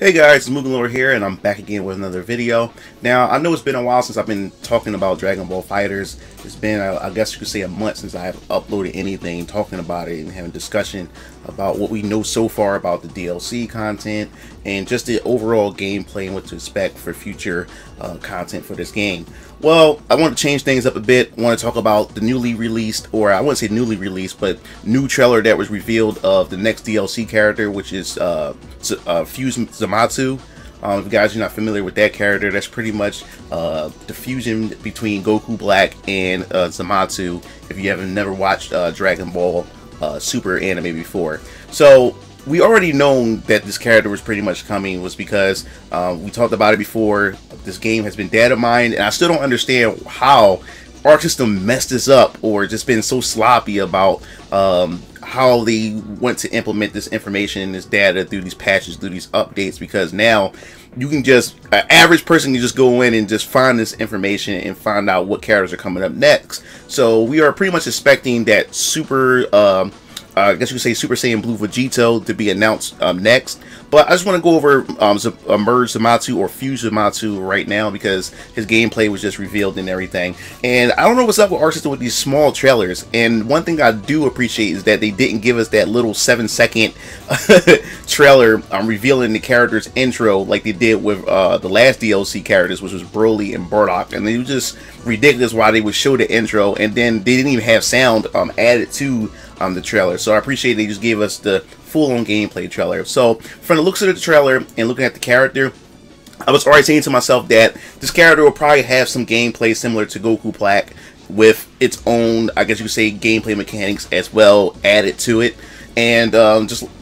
Hey guys, it's Moving Lord here, and I'm back again with another video. Now, I know it's been a while since I've been talking about Dragon Ball FighterZ. It's been, I guess you could say, a month since I have uploaded anything talking about it and having discussion about what we know so far about the DLC content and just the overall gameplay and what to expect for future content for this game. Well, I want to change things up a bit. I want to talk about the newly released, or I wouldn't say newly released, but new trailer that was revealed of the next DLC character, which is Fuse Zamasu. If you guys are not familiar with that character, that's pretty much the fusion between Goku Black and Zamasu, if you haven't never watched Dragon Ball Super anime before. So we already known that this character was pretty much coming, was because we talked about it before. This game has been data mined, and I still don't understand how Arc System messed this up, or just been so sloppy about how they went to implement this information and this data through these patches, through these updates, because now you can just, an average person can just go in and just find this information and find out what characters are coming up next. So we are pretty much expecting that I guess you could say Super Saiyan Blue Vegito to be announced next. But I just want to go over Merge Zamasu or Fuse Zamasu right now, because his gameplay was just revealed and everything. And I don't know what's up with Arc System with these small trailers. And one thing I do appreciate is that they didn't give us that little 7-second trailer revealing the character's intro like they did with the last DLC characters, which was Broly and Bardock. And it was just ridiculous why they would show the intro and then they didn't even have sound added to the trailer. So I appreciate they just gave us the full-on gameplay trailer. So from the looks of the trailer and looking at the character, I was already saying to myself that this character will probably have some gameplay similar to Goku Black, with its own, I guess you could say, gameplay mechanics as well added to it. And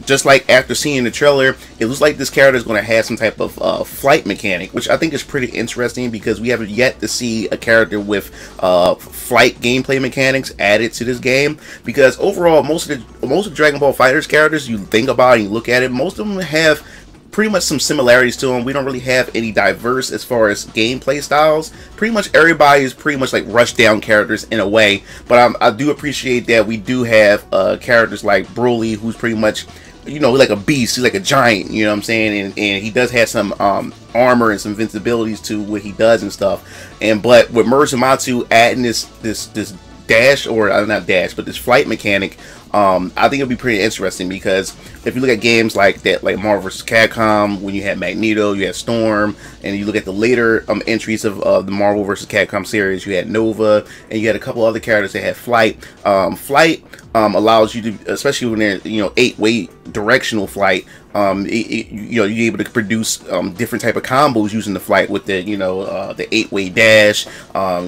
just like after seeing the trailer, it looks like this character is going to have some type of flight mechanic, which I think is pretty interesting, because we haven't yet to see a character with flight gameplay mechanics added to this game. Because overall, most of Dragon Ball FighterZ characters, you think about and you look at it, most of them have pretty much some similarities to them. We don't really have any diverse as far as gameplay styles. Pretty much everybody is pretty much like rushed down characters in a way, but I do appreciate that we do have characters like Broly, who's pretty much, you know, like a beast. He's like a giant, you know what I'm saying, and he does have some armor and some invincibilities to what he does and stuff. And but with Merge Zamasu adding this dash, or not dash, but this flight mechanic, I think it'll be pretty interesting, because if you look at games like that, like Marvel vs. Capcom, when you had Magneto, you had Storm, and you look at the later entries of the Marvel vs. Capcom series, you had Nova, and you had a couple other characters that had flight. Flight allows you to, especially when they're, you know, 8-way directional flight, you know, you're able to produce different type of combos using the flight with the, you know, the 8-way dash.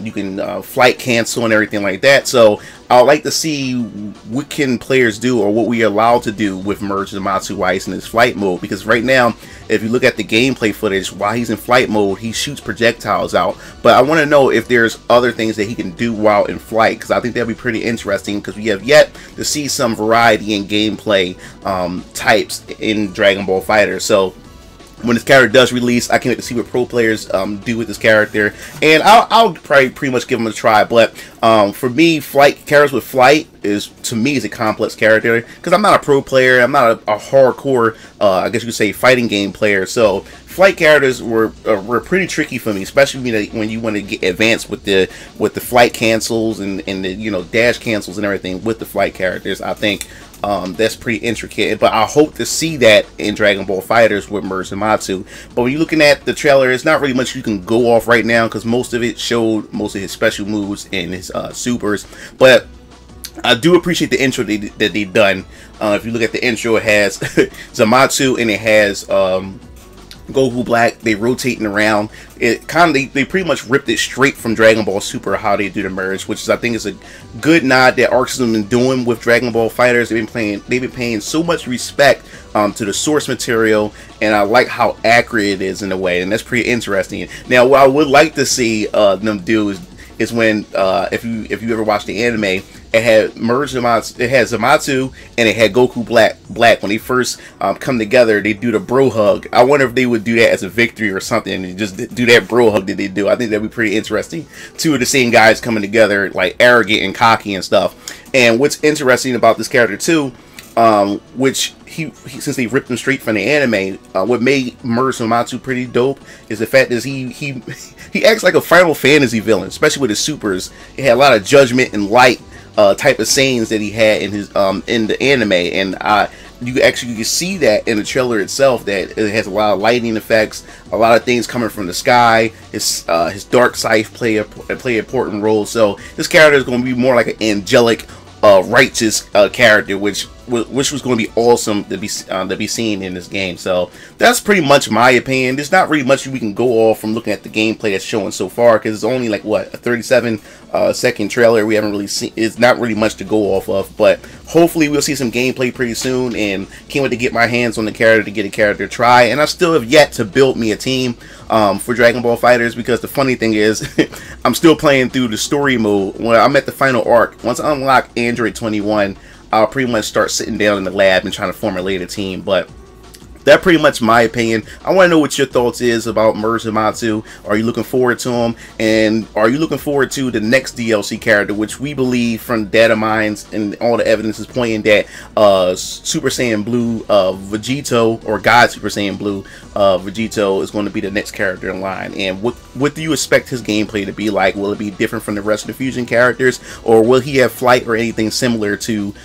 You can flight cancel and everything like that. So I'd like to see what can players do, or what we are allowed to do with Merge Zamasu while he's in his flight mode. Because right now, if you look at the gameplay footage, while he's in flight mode, he shoots projectiles out. But I want to know if there's other things that he can do while in flight, because I think that'd be pretty interesting, because we have yet to see some variety in gameplay types in Dragon Ball FighterZ. So when this character does release, I can't wait to see what pro players do with this character, and I'll probably pretty much give him a try. But for me, characters with flight is, to me, is a complex character, because I'm not a pro player, I'm not a hardcore, I guess you could say, fighting game player. So flight characters were pretty tricky for me, especially when you want to get advanced with the flight cancels and the, you know, dash cancels and everything with the flight characters. I think that's pretty intricate, but I hope to see that in Dragon Ball FighterZ with Merge Zamasu. But when you're looking at the trailer, it's not really much you can go off right now, because most of it showed most of his special moves and his supers. But I do appreciate the intro that they've done. If you look at the intro, it has Zamasu and it has Goku Black. They rotating around. It kind of, they pretty much ripped it straight from Dragon Ball Super, how they do the merge, which is, I think, is a good nod that Arc System been doing with Dragon Ball FighterZ. They've been paying so much respect to the source material, and I like how accurate it is in a way, and that's pretty interesting. Now, what I would like to see them do is when if you ever watched the anime, it had Zamasu and it had Goku Black. When they first come together, they do the bro hug. I wonder if they would do that as a victory or something, and just do that bro hug that they do. I think that'd be pretty interesting. Two of the same guys coming together, like arrogant and cocky and stuff. And what's interesting about this character too which he since they ripped him straight from the anime, what made Murder Zamasu pretty dope is the fact that he acts like a Final Fantasy villain, especially with his supers. He had a lot of judgment and light type of sayings that he had in his in the anime, and you can see that in the trailer itself, that it has a lot of lighting effects, a lot of things coming from the sky. His dark side play an important role. So this character is going to be more like an angelic, righteous character, which was going to be awesome to be seen in this game. So that's pretty much my opinion. There's not really much we can go off from looking at the gameplay that's showing so far, because it's only like what, a 37-second trailer. We haven't really seen. It's not really much to go off of, but hopefully we'll see some gameplay pretty soon. And can't wait to get my hands on the character, to get a character to try. And I still have yet to build me a team for Dragon Ball FighterZ, because the funny thing is I'm still playing through the story mode. When I'm at the final arc, once I unlock Android 21, I'll pretty much start sitting down in the lab and trying to formulate a team. But that's pretty much my opinion. I want to know what your thoughts is about Murder Zamasu. Are you looking forward to him? And are you looking forward to the next DLC character, which we believe from data mines and all the evidence is pointing that Super Saiyan Blue Vegito, or God Super Saiyan Blue Vegito, is going to be the next character in line? And what do you expect his gameplay to be like? Will it be different from the rest of the Fusion characters, or will he have flight or anything similar to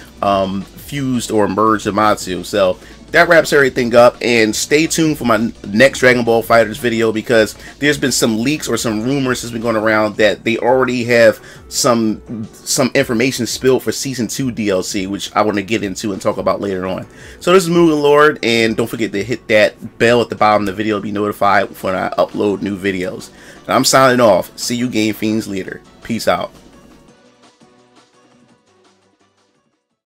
Fused or Merged Zamasu? So that wraps everything up, and stay tuned for my next Dragon Ball FighterZ video, because there's been some leaks or some rumors that's been going around that they already have some information spilled for Season 2 DLC, which I want to get into and talk about later on. So this is Mugen Lord, and don't forget to hit that bell at the bottom of the video to be notified when I upload new videos. And I'm signing off. See you, Game Fiends later. Peace out.